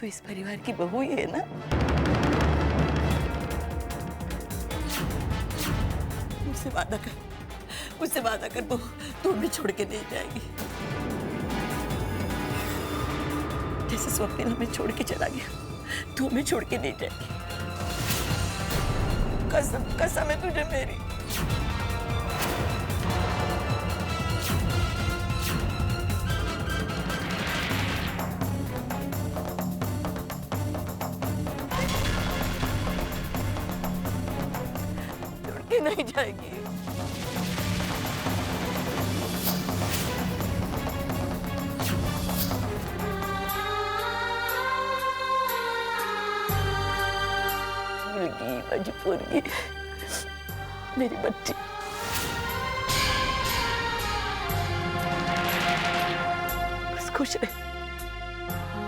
तो इस परिवार की बहू ही है ना। मुझसे वादा कर बहू, तू हमें छोड़ के नहीं जाएगी। जैसे स्वप्निल हमें छोड़ के चला गया, तू हमें छोड़ के नहीं जाएगी। कसम कसम है तुझे मेरी। छोड़ के नहीं जाएगी। मजबूरी, मेरी बच्ची। बस खुश रहे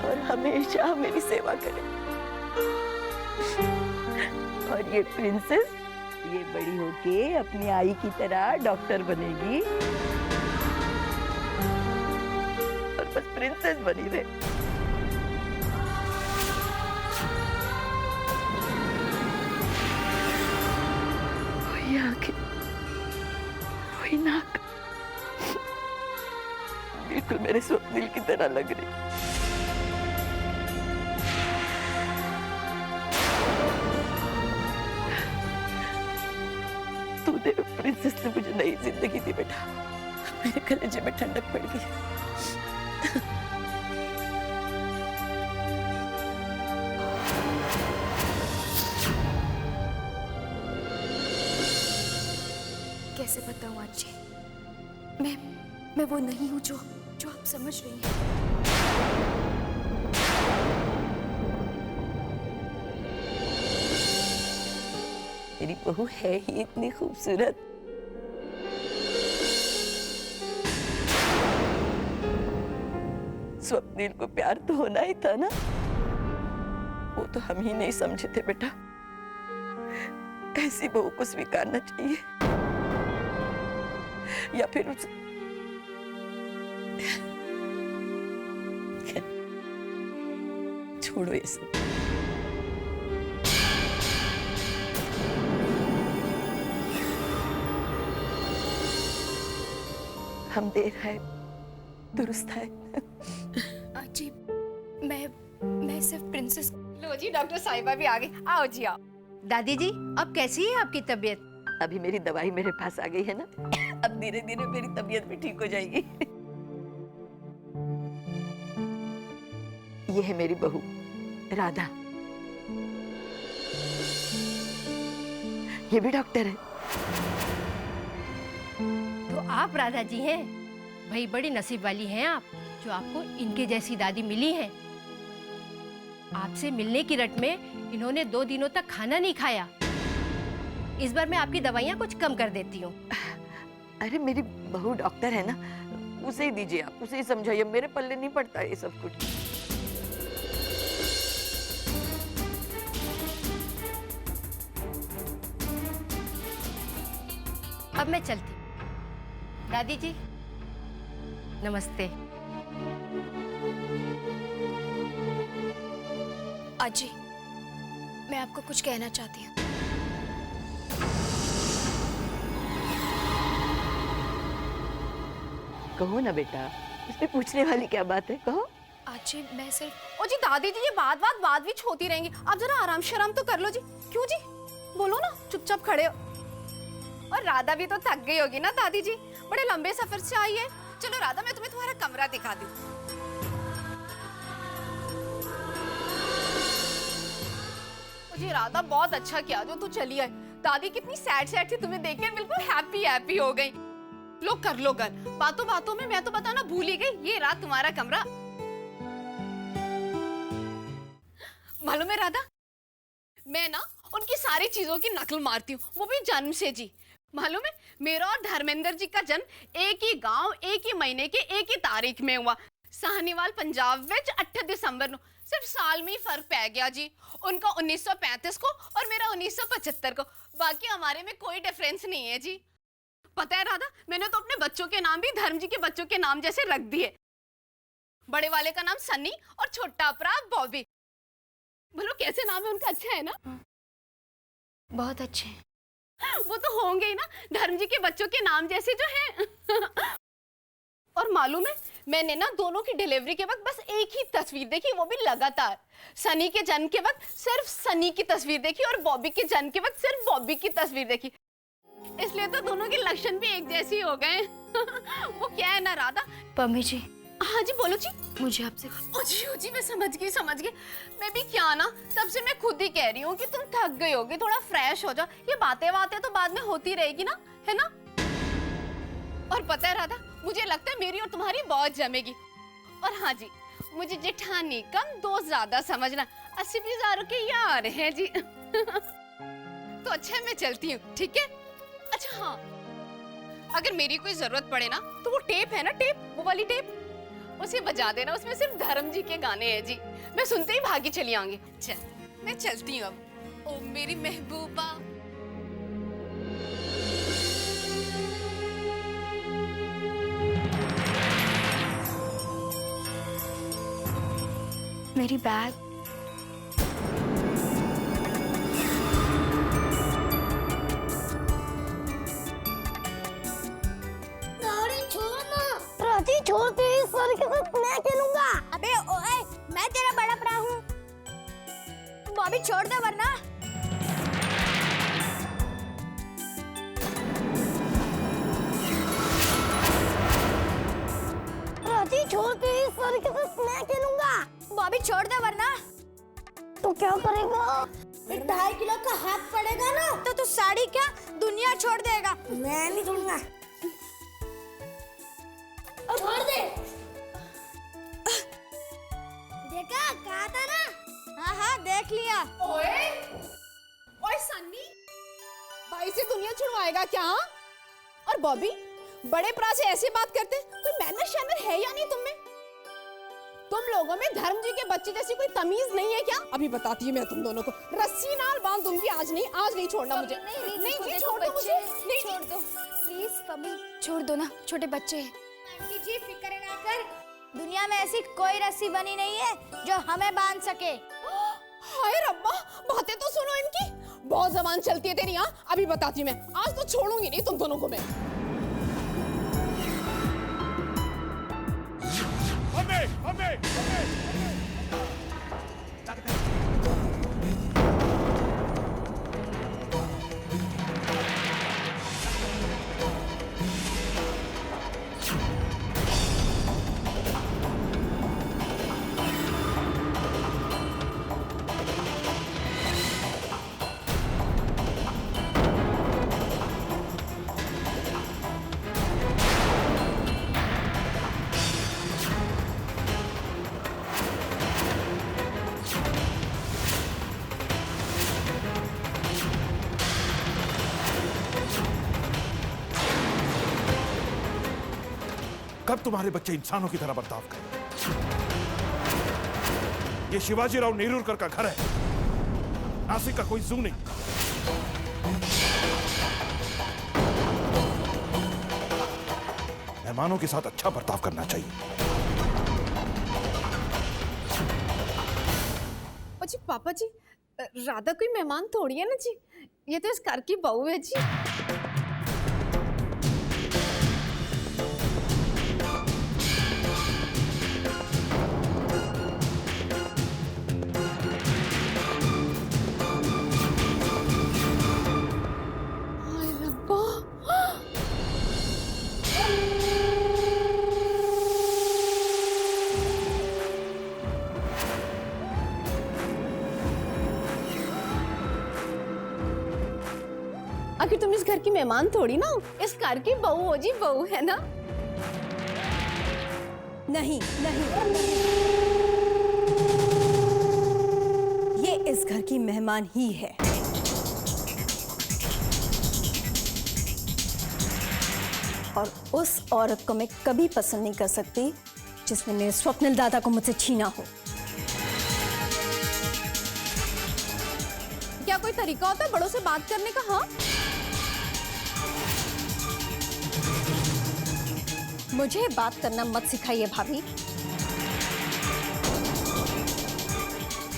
और हमेशा मेरी सेवा करे। और ये प्रिंसेस, ये बड़ी होके अपनी आई की तरह डॉक्टर बनेगी और बस प्रिंसेस बनी रहे। वही नाक बिल्कुल मेरे स्वप्निल की तरह लग रही। तूने, प्रिंसेस ने मुझे नई जिंदगी दी बेटा। मेरे कलेजे में ठंडक पड़ गई। कैसे बताऊं आज जी, मैं वो नहीं हूं जो आप समझ रही हैं। मेरी बहू है ही इतनी खूबसूरत। स्वप्निल को प्यार तो होना ही था ना। वो तो हम ही नहीं समझे थे बेटा। ऐसी बहू को स्वीकारना चाहिए या फिर उसे छोड़ो ये सब। हम देर है दुरुस्त है। जी मैं सिर्फ प्रिंसेस। लो जी, डॉक्टर साहिबा भी आ गई। आओ जी आओ। दादी जी, अब कैसी है आपकी तबीयत? अभी मेरी दवाई मेरे पास आ गई है ना, अब धीरे धीरे मेरी तबीयत भी ठीक हो जाएगी। ये है मेरी बहू राधा। ये भी डॉक्टर है। तो आप राधा जी हैं? भाई बड़ी नसीब वाली हैं आप, जो आपको इनके जैसी दादी मिली है। आपसे मिलने की रट में इन्होंने 2 दिनों तक खाना नहीं खाया। इस बार मैं आपकी दवाइयाँ कुछ कम कर देती हूँ। अरे मेरी बहू डॉक्टर है ना, उसे ही दीजिए आप, उसे ही समझाइए। मेरे पल्ले नहीं पड़ता ये सब कुछ। अब मैं चलती हूँ। दादी जी नमस्ते। अजी, मैं आपको कुछ कहना चाहती हूँ। कहो ना बेटा, इसमें पूछने वाली क्या बात है, कहो। अजी मैं सिर्फ। ओ जी दादी जी, ये बात बीच होती रहेंगी। आप जरा आराम शराम तो कर लो जी। क्यों जी, बोलो ना, चुपचाप खड़े हो। और राधा भी तो थक गई होगी ना दादी जी, बड़े लंबे सफर से आई है। चलो राधा, मैं तुम्हें तुम्हारा कमरा दिखा दूं। जी राधा, बहुत अच्छा किया जो तू चली आई। दादी कितनी सैड थी, तुम्हें देख के बिल्कुल हैप्पी हो गई। लो कर लो कर। बातों बातों में मैं तो बताना भूल ही गई, ये रहा तुम्हारा कमरा। मालूम है राधा, मैं ना उनकी सारी चीजों की नकल मारती हूँ, वो भी जन्म से जी। मालूम है, मेरा और धर्मेंद्र जी का जन्म एक ही गांव, एक ही महीने के एक ही तारीख में हुआ। साहनीवाल पंजाब विच 8 दिसंबर ਨੂੰ। सिर्फ साल में ही फर्क पै गया जी। उनका 1935 को और मेरा 1975 को। बाकी हमारे में कोई डिफरेंस नहीं है जी। पता है राधा, मैंने तो अपने बच्चों के नाम भी धर्म जी के बच्चों के नाम जैसे रख दिए। बड़े वाले का नाम सन्नी और छोटा अपरा बॉबी। बोलो कैसे नाम है उनका, अच्छा है ना? बहुत अच्छे हैं। वो तो होंगे ही ना, धर्म जी के बच्चों के नाम जैसे जो हैं। और मालूम है, मैंने ना दोनों की डिलीवरी के वक्त बस एक ही तस्वीर देखी, वो भी लगातार। सनी के जन्म के वक्त सिर्फ सनी की तस्वीर देखी और बॉबी के जन्म के वक्त सिर्फ बॉबी की तस्वीर देखी। इसलिए तो दोनों के लक्षण भी एक जैसे ही हो गए। वो क्या है ना राधा। पम्मी जी, हाँ जी बोलो जी। मुझे आपसे जी मैं समझ गई। मैं भी क्या ना, तब से मैं खुद ही कह रही हूँ कि तुम थक गई होगी, थोड़ा फ्रेश हो जाओ। ये बातें तो बाद में होती रहेगी ना, है ना? और पता है राधा, मुझे लगता है मेरी और तुम्हारी बहुत जमेगी। और हाँ जी, मुझे जेठानी कम दोस्त ज्यादा समझना, 80-20 के यार हैं जी। तो अच्छा मैं चलती हूँ, ठीक है? अच्छा हाँ, अगर मेरी कोई जरूरत पड़े ना तो वो टेप है ना, टेप, वो वाली टेप, उसे बजा देना। उसमें सिर्फ धर्म जी के गाने हैं जी, मैं सुनते ही भागी चली आऊंगी। अच्छा मैं चलती हूँ अब। ओ मेरी महबूबा। मेरी बैग। छोड़ तेरी सर के साथ मैं खेलूंगा। अबे ओए, मैं तेरा बड़ा भरा हूँ। बॉबी छोड़ दे वरना। राती छोड़ तेरी सर के साथ मैं खेलूंगा। बॉबी छोड़ दे वरना। तू क्या करेगा? 2.5 किलो का हाथ पड़ेगा ना तो तू साड़ी क्या दुनिया छोड़ देगा। मैं नहीं छोड़ूंगा। छोड़ दे। देखा, कहा था ना? हाँ देख लिया। ओए सन्नी, भाई से दुनिया छुड़वाएगा क्या? और बॉबी, बड़े भरा से ऐसी बात करते, कोई मैनर शैनर है या नहीं तुम में? तुम लोगों में धर्म जी के बच्चे जैसी कोई तमीज नहीं है क्या? अभी बताती हूँ मैं तुम दोनों को, रस्सी नाल बांध दूंगी। आज नहीं छोड़ना मुझे। नहीं जी, छोड़ दो मुझे। नहीं छोड़ दो प्लीज पम्मी, छोड़ दो ना, छोटे बच्चे हैं। आंटी जी फिक्र ना कर, दुनिया में ऐसी कोई रस्सी बनी नहीं है जो हमें बांध सके। हाय रब्बा, बातें तो सुनो इनकी, बहुत जबान चलती है तेरी। यहाँ अभी बताती हूँ मैं, आज तो छोड़ूंगी नहीं तुम दोनों को मैं। कब तुम्हारे बच्चे इंसानों की तरह बर्ताव करें? ये शिवाजीराव नेरुरकर का घर है, नासिक का कोई जू नहीं। मेहमानों के साथ अच्छा बर्ताव करना चाहिए। जी पापा जी, राधा कोई मेहमान थोड़ी है ना जी, ये तो इस घर की बहू है जी। आखिर तुम इस घर की मेहमान थोड़ी ना हो, इस घर की बहू हो जी, बहू है ना? नहीं, ये इस घर की मेहमान ही है। और उस औरत को मैं कभी पसंद नहीं कर सकती जिसने मेरे स्वप्निल दादा को मुझसे छीना हो। क्या कोई तरीका होता है बड़ों से बात करने का? हाँ, मुझे बात करना मत सिखाइए भाभी।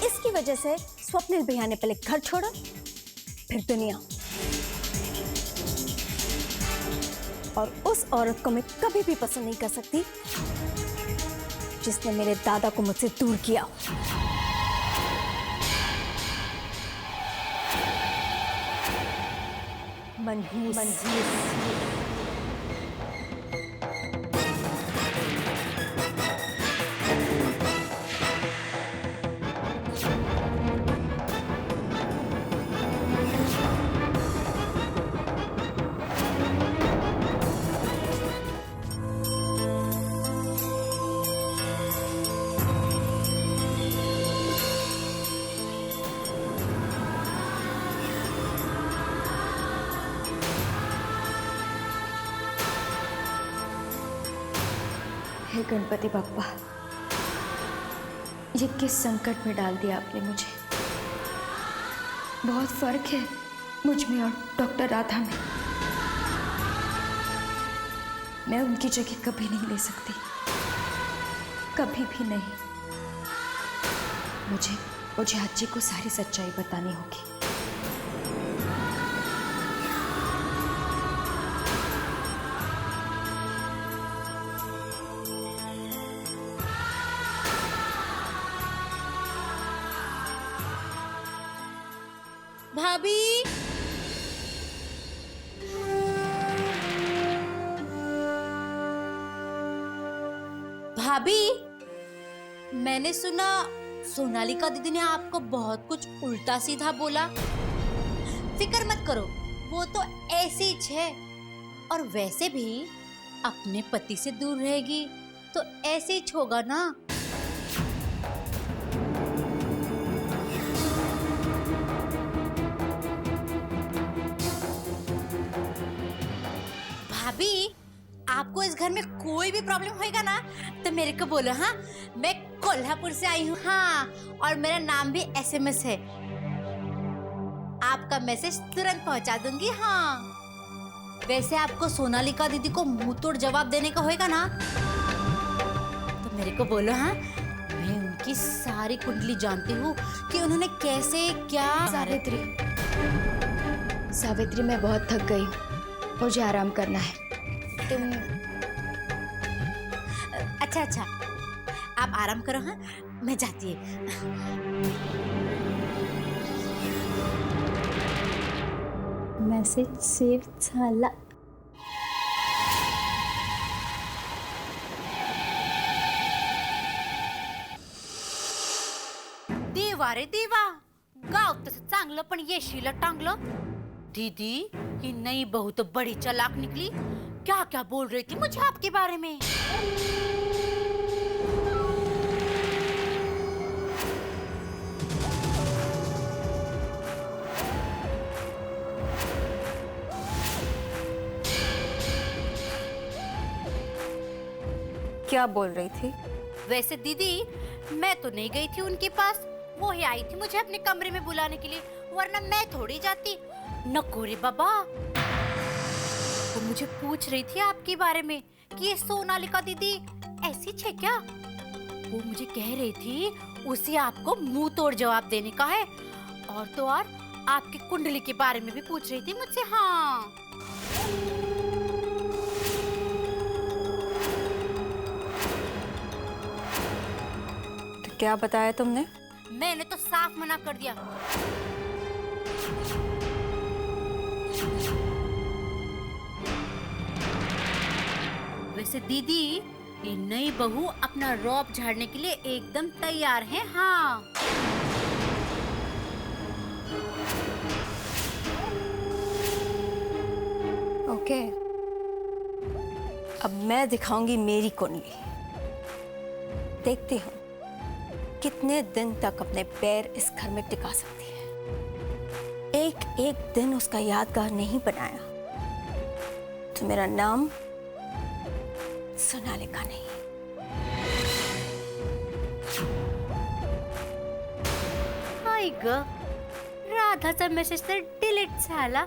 इसकी वजह से स्वप्निल भैया ने पहले घर छोड़ा, फिर दुनिया। और उस औरत को मैं कभी भी पसंद नहीं कर सकती जिसने मेरे दादा को मुझसे दूर किया। मनहूस। हे गणपति बप्पा, ये किस संकट में डाल दिया आपने मुझे। बहुत फर्क है मुझ में और डॉक्टर राधा में। मैं उनकी जगह कभी नहीं ले सकती, कभी भी नहीं। मुझे हाजी को सारी सच्चाई बतानी होगी। भाभी, भाभी, मैंने सुना सोनालिका दीदी ने आपको बहुत कुछ उल्टा सीधा बोला। फिक्र मत करो, वो तो ऐसी ही है। और वैसे भी अपने पति से दूर रहेगी तो ऐसे ही होगा ना। भाभी, आपको इस घर में कोई भी प्रॉब्लम होएगा ना तो मेरे को बोलो। हाँ, मैं कोल्हापुर से आई हूँ। हाँ, और मेरा नाम भी SMS है। आपका मैसेज तुरंत पहुंचा दूंगी। हाँ, वैसे आपको सोनालिका दीदी को मुंह तोड़ जवाब देने का होएगा ना तो मेरे को बोलो। हाँ, मैं उनकी सारी कुंडली जानती हूँ कि उन्होंने कैसे क्या। सावित्री, मैं बहुत थक गई, मुझे आराम करना है। तुम अच्छा, आप आराम करो। हाँ, मैं जाती है। मैसेज सेव झाला। देवा रे देवा, गाव तसं चांगलं पण येशीला टांगलं। दीदी, ये नई बहू तो बड़ी चालाक निकली। क्या क्या बोल रही थी मुझे आपके बारे में। क्या बोल रही थी? वैसे दीदी, मैं तो नहीं गई थी उनके पास, वो ही आई थी मुझे अपने कमरे में बुलाने के लिए, वरना मैं थोड़ी जाती। नको रे बाबा। वो मुझे पूछ रही थी आपके बारे में कि ये सोनालिका दीदी ऐसी है क्या। वो मुझे कह रही थी उसे आपको मुंह तोड़ जवाब देने का है। और तो और आपकी कुंडली के बारे में भी पूछ रही थी मुझसे। हाँ, तो क्या बताया तुमने? मैंने तो साफ मना कर दिया। वैसे दीदी, ये नई बहू अपना रौब झाड़ने के लिए एकदम तैयार है। हाँ, ओके, अब मैं दिखाऊंगी मेरी कुंडली। देखती हूँ कितने दिन तक अपने पैर इस घर में टिका सकती है। एक एक दिन उसका यादगार नहीं बनाया तो मेरा नाम सोनालिका नहीं। हाय ग, राधाचा मेसेज तर डिलीट झाला।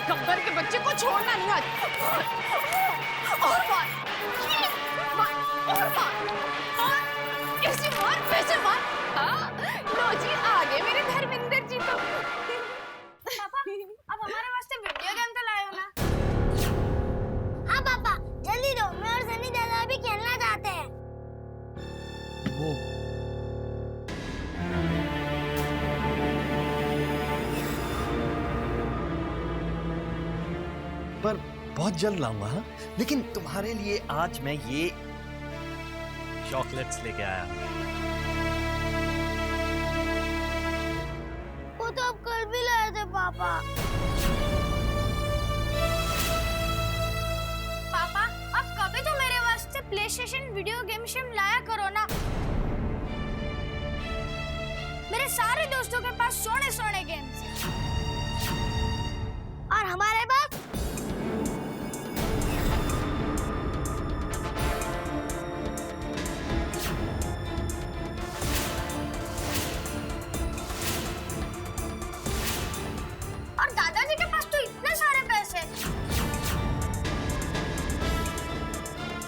गब्बर के बच्चे को छोड़ना नहीं आज। और मार, और मार, और ऐसे मार, वैसे मार। हाँ, लो जी आ गए मेरे धर्मेंद्र जी तो। पापा, अब हमारे वास्ते वीडियो गेम तो लाए हो ना? हाँ पापा, जल्दी दो, मैं और सनी दादा भी खेलना चाहते हैं। वो पर बहुत जल्द लाऊंगा। हाँ, लेकिन तुम्हारे लिए आज मैं ये चॉकलेट्स लेके आया। वो तो अब कल भी लाए थे पापा। पापा, अब कभी तो मेरे वास्ते प्लेस्टेशन वीडियो गेम शिम लाया करो ना। मेरे सारे दोस्तों के पास सोने सोने गेम्स हैं और हमारे पास और दादाजी के पास तो इतने सारे पैसे।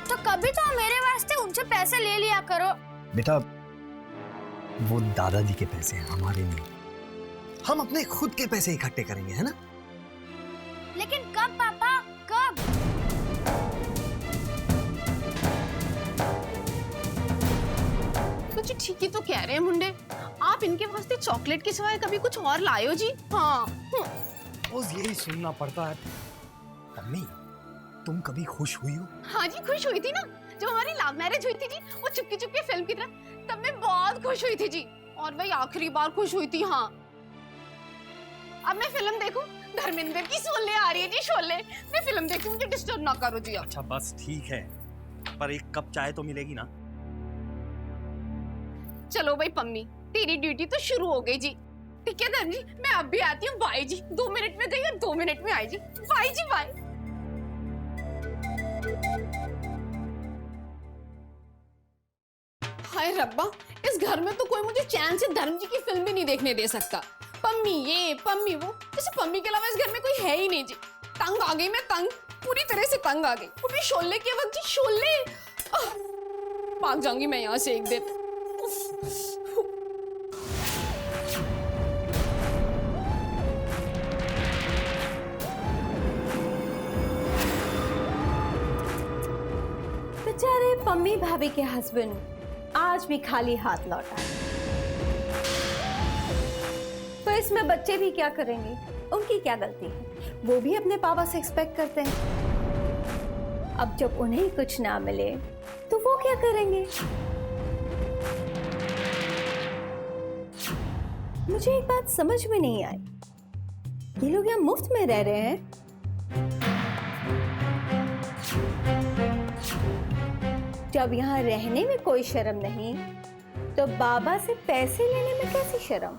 तो कभी तो मेरे वास्ते उनसे पैसे ले लिया करो। बेटा, वो दादाजी के पैसे हैं, हमारे नहीं। हम अपने खुद के पैसे इकट्ठे करेंगे, है ना? लेकिन कब पापा, कब? कुछ ठीक ही तो कह रहे हैं मुंडे। आप इनके वास्ते चॉकलेट के सिवाय कभी कुछ और लाए हो जी? हाँ। रोज यही सुनना पड़ता है। मम्मी, तुम कभी खुश हुई हो? हाँ जी, खुश हुई थी ना। जब हमारी लव मैरिज हुई थी जी, वो चुपके चुपके फिल्म की तरह, तब मैं बहुत खुश हुई थी जी। और वही आखिरी बार खुश हुई थी। हाँ, अब मैं फिल्म देखूं? धर्मेंद्र की शोले आ रही है जी, शोले। मैं फिल्म देखूं, मुझे डिस्टर्ब ना करो जी। अच्छा बस ठीक है, पर एक कप चाय तो मिलेगी ना? चलो भाई पम्मी, तेरी ड्यूटी तो शुरू हो गई जी। ठीक है धर्म जी, मैं अब भी आती हूँ। बाय जी। 2 मिनट में गई और 2 मिनट में आई जी। बाय जी, बाय। हाय रब्बा, इस घर में तो कोई मुझे चैन से धर्म जी की फिल्म भी नहीं देखने दे सकता। पम्मी ये, पम्मी वो, जैसे पम्मी के अलावा इस घर में कोई है ही नहीं जी। तंग आ गई मैं, तंग, पूरी तरह से तंग आ गई। वो भी शोले के वक्त जी, शोले। भाग जाऊंगी मैं यहाँ से एक दिन। बेचारे पम्मी भाभी के हस्बैंड आज भी खाली हाथ लौटा है। तो इसमें बच्चे भी क्या करेंगे? उनकी क्या गलती है? वो भी अपने पापा से एक्सपेक्ट करते हैं। अब जब उन्हें कुछ ना मिले तो वो क्या करेंगे? मुझे एक बात समझ में नहीं आई, ये लोग यहाँ मुफ्त में रह रहे हैं? जब यहाँ रहने में कोई शर्म नहीं, तो बाबा से पैसे लेने में कैसी शर्म?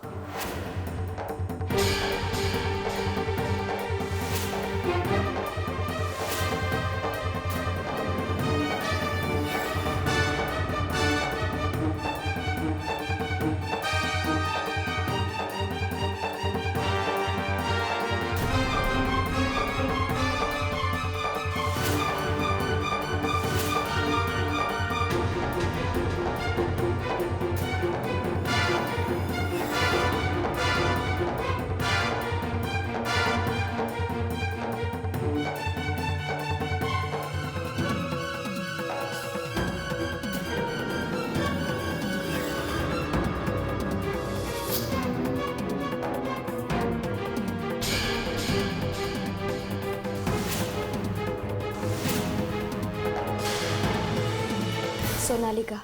सोनालिका,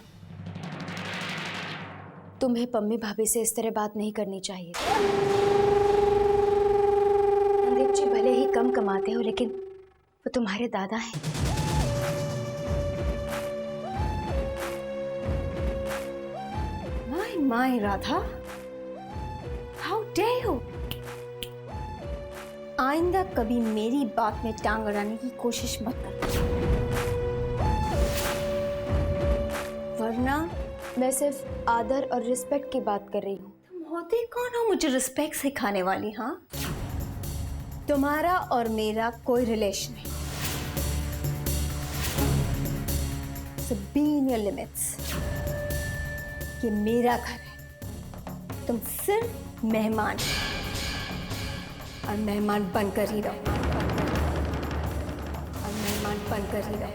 तुम्हें पम्मी भाभी से इस तरह बात नहीं करनी चाहिए। संदीप जी भले ही कम कमाते हो, लेकिन वो तुम्हारे दादा हैं। My Radha, how dare you! आइंदा कभी मेरी बात में टांग अड़ाने की कोशिश मत करना, वरना मैं सिर्फ आदर और रिस्पेक्ट की बात कर रही हूँ। तुम होते कौन हो मुझे रिस्पेक्ट सिखाने वाली? हाँ, तुम्हारा और मेरा कोई रिलेशन नहीं। So be in your limits. ये मेरा घर है, तुम सिर्फ मेहमान हो। और मेहमान बनकर ही रहो। और मेहमान बनकर ही रहो।